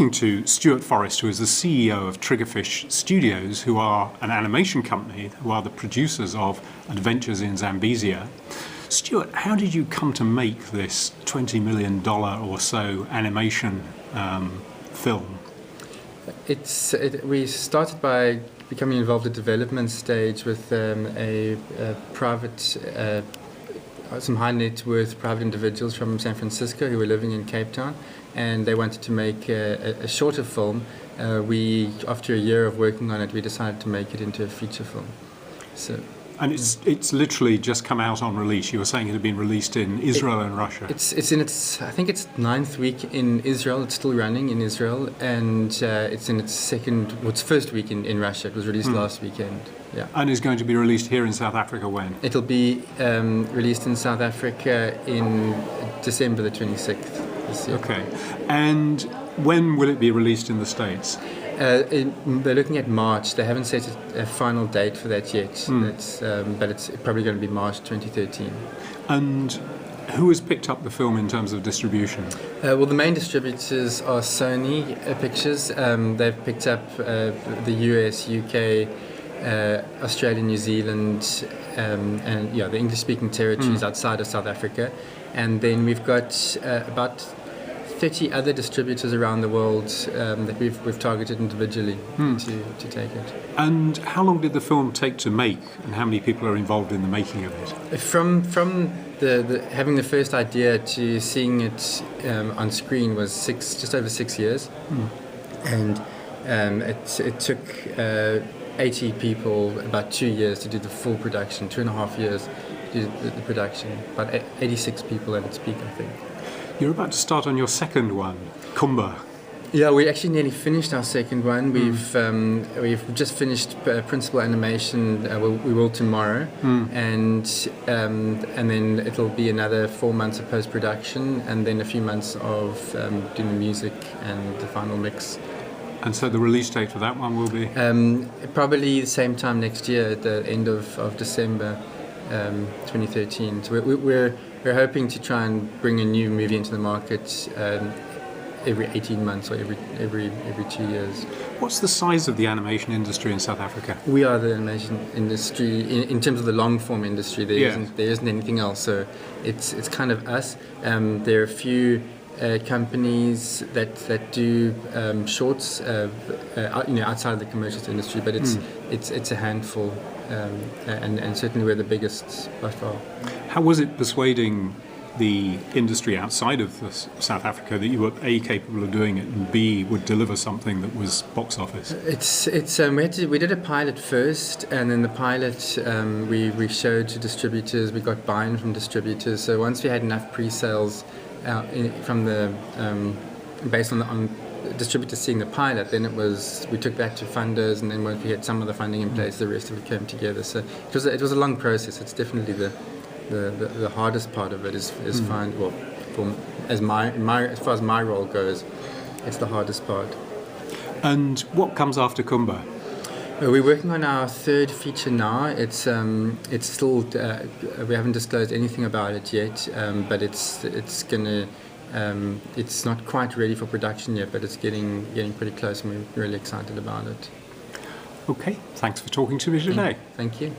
To Stuart Forrest, who is the CEO of Triggerfish Studios, who are an animation company, who are the producers of Adventures in Zambezia. Stuart, how did you come to make this $20 million or so animation film? We started by becoming involved at development stage with a private, some high net worth private individuals from San Francisco who were living in Cape Town, and they wanted to make a shorter film. After a year of working on it, we decided to make it into a feature film. And it's literally just come out on release. You were saying it had been released in Israel and Russia. It's in its, I think it's 9th week in Israel. It's still running in Israel, and it's in its first week in Russia. It was released last weekend. Yeah. And is going to be released here in South Africa when? It'll be released in South Africa in December the 26th this year. Okay. And when will it be released in the States? They're looking at March. They haven't set a final date for that yet. But it's probably going to be March 2013. And who has picked up the film in terms of distribution? Well, the main distributors are Sony Pictures. They've picked up the US, UK, Australia, New Zealand, and the English-speaking territories outside of South Africa. And then we've got about 30 other distributors around the world that we've targeted individually to take it. And how long did the film take to make, and how many people are involved in the making of it? From the having the first idea to seeing it on screen was just over 6 years, and it took 80 people about 2 years to do the full production, 2.5 years to do the production, about 86 people at its peak, I think. You're about to start on your second one, Khumba. Yeah, we actually nearly finished our second one. We've just finished principal animation. We will tomorrow, and then it'll be another 4 months of post production, and then a few months of doing the music and the final mix. And so the release date for that one will be? Probably the same time next year, at the end of December 2013. So we're hoping to try and bring a new movie into the market every 18 months or every 2 years. What's the size of the animation industry in South Africa? We are the animation industry in terms of the long form industry. There isn't anything else. So it's kind of us. There are a few companies that do shorts, outside of the commercial industry, but it's a handful, and certainly we're the biggest by far. How was it persuading the industry outside of South Africa that you were A, capable of doing it, and B, would deliver something that was box office? We did a pilot first, and then the pilot we showed to distributors. We got buy-in from distributors. So once we had enough pre-sales based on distributors seeing the pilot, then we took that to funders, and then once we had some of the funding in place, the rest of it came together. So it was a long process. It's definitely the hardest part of it is find, well, as far as my role goes, it's the hardest part. And what comes after Khumba? We're working on our third feature now. It's still we haven't disclosed anything about it yet, but it's not quite ready for production yet, but it's getting pretty close, and we're really excited about it. Okay, thanks for talking to me today. Thank you.